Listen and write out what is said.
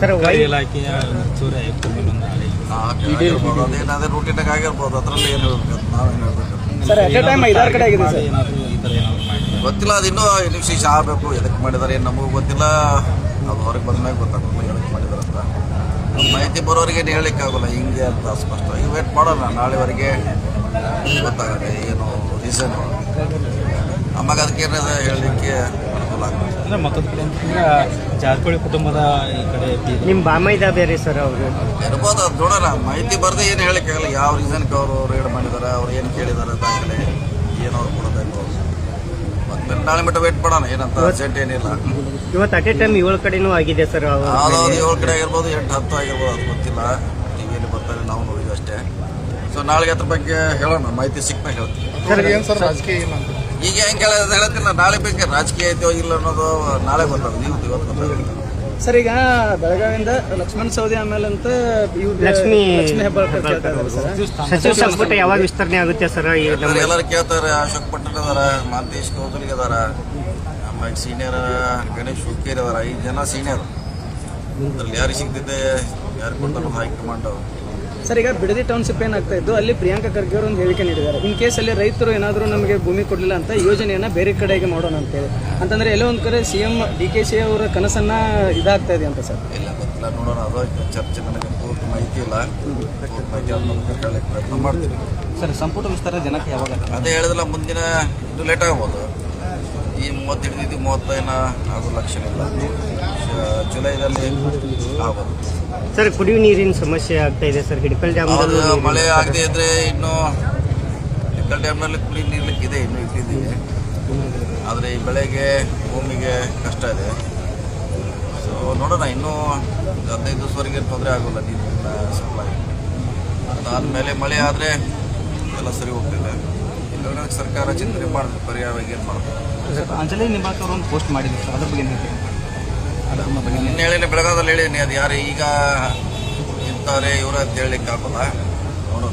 Sir ಇಲಾಖೆಯ ಸೂರ್ಯ ಅದೇನಾದ್ರೆ ರೂಟೀನಾಗ ಆಗಿರ್ಬೋದು, ಅದರಲ್ಲಿ ಏನು ಹೇಳ್ಬೇಕು, ನಾವೇನು ಹೇಳ್ಬೇಕು ಸರ್ ಅಟ್ ಎ ಟೈಮ್ 5-6 ಕಡೆ ಆಗಿದೆ ಸರ್. ಏನಾದರೂ ಈ ಥರ ಏನಾದ್ರು ಮಾಡಿ ಗೊತ್ತಿಲ್ಲ. ಅದು ಇನ್ನೂ ಇನ್ವೆಸ್ಟಿಗೇಷನ್ ಆಗಬೇಕು. ಎದಕ್ಕೆ ಮಾಡಿದ್ದಾರೆ ಏನು ನಮಗೂ ಗೊತ್ತಿಲ್ಲ. ಅದು ಹೊರಗೆ ಬಂದ ಮೇಲೆ ಗೊತ್ತಾಗಲ್ಲ ಎದಕ್ಕೆ ಮಾಡಿದಾರೆ ಅಂತ. ಮಾಹಿತಿ ಬರೋರಿಗೆ ಏನು ಹೇಳಲಿಕ್ಕಾಗಲ್ಲ ಹಿಂಗೆ ಅಂತ ಸ್ಪಷ್ಟ. ಈಗ ವೇಟ್ ಮಾಡೋಣ, ನಾಳೆವರೆಗೆ ಗೊತ್ತಾಗುತ್ತೆ ಏನು ರೀಸನ್. ಆವಾಗ ಅದಕ್ಕೇನಾದ ಹೇಳಲಿಕ್ಕೆ ಅನುಕೂಲ ಆಗುತ್ತೆ. ಅಂದರೆ ಮತ್ತೊಂದು ಕಡೆ ಅಂತಂದ್ರೆ ಜಾರಕಿಹೊಳಿ ಕುಟುಂಬದ ಈ ಕಡೆ ನಿಮ್ಮ ಬಾಮೈದ ಬೇರೆ ಸರ್ ಅವರು ಇರ್ಬೋದು. ಅದು ನೋಡೋಣ, ಮಾಹಿತಿ ಬರದೆ ಏನು ಹೇಳಲಿಕ್ಕಾಗಲ್ಲ. ಯಾವ ರೀಸನ್ಗೆ ಅವರು ರೇಡ್ ಮಾಡಿದ್ದಾರೆ, ಅವ್ರು ಏನು ಕೇಳಿದ್ದಾರೆ ದಾಖಲೆ ಏನು ಅವ್ರು ಕೊಡಬೇಕು. ಮತ್ತೆ ನಾಳೆ ಮಟ್ಟ ವೇಟ್ ಮಾಡೋಣ, ಏನಂತ ಅರ್ಜೆಂಟ್ ಏನಿಲ್ಲ. ಇವತ್ತು ಅಟ್ ಎ ಟೈಮ್ 7 ಕಡೆನೂ ಆಗಿದೆ ಸರ್. ಯಾವ್ದಾದ್ರು 7 ಕಡೆ ಆಗಿರ್ಬೋದು, 8-10 ಆಗಿರ್ಬೋದು, ಅದು ಗೊತ್ತಿಲ್ಲ. ಟಿವಿಯಲ್ಲಿ ಬರ್ತಾರೆ, ನಾವು ನೋಡಿದ್ವಿ ಅಷ್ಟೇ. ಸೊ ನಾಳೆಗೆ ಅದ್ರ ಬಗ್ಗೆ ಹೇಳೋಣ, ಮಾಹಿತಿ ಸಿಕ್ಕಾಗ ಹೇಳ್ತೀವಿ. ಈಗ ಹೆಂಗೆ ಹೇಳ್ತಿಲ್ಲ, ನಾಳೆ ಬೇಕಾದ್ರೆ ರಾಜಕೀಯ ಐತೋ ಇಲ್ಲ ಅನ್ನೋದು ನಾಳೆ ಗೊತ್ತಾಗ, ನೀವು ಇವತ್ತು ಗೊತ್ತಾಗುತ್ತೆ. ಸರ್ ಈಗ ಬೆಳಗಾವಿಯಿಂದ ಲಕ್ಷ್ಮಣ್ ಸವದಿ ಆಮೇಲೆ ಅಂತ ಲಕ್ಷ್ಮೀ ಹೆಬ್ಬಾಳ್ಕರ್ ಕೇಳ್ತಾರೆ ಸರ್. ಸಚಿವ ಸಂಪುಟ ಯಾವಾಗ ವಿಸ್ತರಣೆ ಆಗುತ್ತೆ ಸರ್? ಎಲ್ಲರೂ ಕೇಳ್ತಾರೆ. ಅಶೋಕ್ ಪಟ್ಟಣ ಅದಾರ, ಮಾಂತೇಶ್ ಕೌದಲಿಗೆ ಅದಾರ, ಆಮೇಲೆ ಸೀನಿಯರ್ ಗಣೇಶ್ ಹುಕ್ಕೇರಿ ಅದಾರ. 5 ಜನ ಸೀನಿಯರ್. ಅದ್ರಲ್ಲಿ ಯಾರಿಗೆ ಸಿಗ್ತಿದ್ದೆ, ಯಾರು ಕೊಡ್ತಾರೆ ಹೈಕಮಾಂಡ್. ಸರ್ ಈಗ ಬಿಡದಿ ಟೌನ್ಶಿಪ್ ಏನಾಗ್ತಾ ಇದ್ದು ಅಲ್ಲಿ ಪ್ರಿಯಾಂಕಾ ಖರ್ಗೆ ಅವರು ಒಂದು ಹೇಳಿಕೆ ನೀಡಿದ್ದಾರೆ. ಇನ್ ಕೇಸ್ ಅಲ್ಲಿ ರೈತರು ಏನಾದರೂ ನಮಗೆ ಭೂಮಿ ಕೊಡಲಿಲ್ಲ ಅಂತ ಯೋಜನೆಯನ್ನ ಬೇರೆ ಕಡೆಗೆ ಮಾಡೋಣ ಅಂತೇಳಿ. ಅಂತಂದ್ರೆ ಎಲ್ಲೋ ಒಂದು ಕಡೆ CM DKC ಅವರ ಕನಸನ್ನ ಇದಾಗ್ತಾ ಇದೆ ಅಂತ ಸರ್. ಇಲ್ಲ ಗೊತ್ತಿಲ್ಲ, ನೋಡೋಣ. ಅದು ಚರ್ಚೆ ನನಗೆ ಪೂರ್ತಿ ಮಾಹಿತಿ ಇಲ್ಲ. ಪೂರ್ತಿ ಮಾಹಿತಿ ಅದನ್ನು ಕೇಳಲಿಕ್ಕೆ ಪ್ರಯತ್ನ ಮಾಡ್ತೀನಿ. ಸರ್ ಸಂಪುಟ ವಿಸ್ತಾರ ಜನಕ್ಕೆ ಯಾವಾಗ? ಅದೇ ಹೇಳಿದ್ರಲ್ಲ, ಮುಂದಿನ ಇದು ಲೇಟ್ ಆಗ್ಬೋದು. ಈ 30 ಹಿಡಿದಿದ್ದು 30 ಆಗೋ ಲಕ್ಷಣ ಇಲ್ಲ. ಜುಲೈದಲ್ಲಿ ಆಗ್ಬೋದು. ಸರ್ ಕುಡಿಯುವ ನೀರಿನ ಸಮಸ್ಯೆ ಆಗ್ತಾ ಇದೆ ಸರ್. ಹಿಡಕಲ್ ಡ್ಯಾಮ್ ಮಳೆ ಆಗದೆ ಇದ್ರೆ ಇನ್ನೂ ಹಿಡಕಲ್ ಡ್ಯಾಮ್ನಲ್ಲಿ ಕುಡಿ ನೀರ್ಲಿಕ್ಕಿದೆ, ಇನ್ನೂ ಇಟ್ಟಿದ್ದೀವಿ. ಆದರೆ ಈ ಬೆಳೆಗೆ ಭೂಮಿಗೆ ಕಷ್ಟ ಇದೆ. ಸೊ ನೋಡೋಣ, ಇನ್ನೂ 15 ದಿವಸವರೆಗೆ ತೊಂದರೆ ಆಗೋಲ್ಲ ನೀರಿನ ಸಪ್ಲೈ. ಅದಾದಮೇಲೆ ಮಳೆ ಆದರೆ ಎಲ್ಲ ಸರಿ ಹೋಗ್ತಿದೆ. ಇಲ್ಲ ಸರ್ಕಾರ ಚಿಂತನೆ ಮಾಡಿದ್ರೆ ಪರ್ಯಾಯವಾಗಿ ಏನು ಮಾಡ್ಬೋದು. ಅಂಜಲಿ ನಿಂಬಾಳ್ಕರ್ ಅವರು ಒಂದು ಪೋಸ್ಟ್ ಮಾಡಿದ್ರು ಸರ್, ಅದ್ರ ಬಗ್ಗೆ ಏನು ಹೇಳ್ತೀವಿ? ನಿನ್ನೆ ಹೇಳಿನಿ, ಬೆಳಗಾವದಲ್ಲಿ ಹೇಳಿನಿ. ಅದು ಯಾರು ಈಗ ಇಂಥವ್ರೆ ಇವರು ಅಂತ ಹೇಳಲಿಕ್ಕೆ ಆಗೋಲ್ಲ. ನೋಡೋಣ.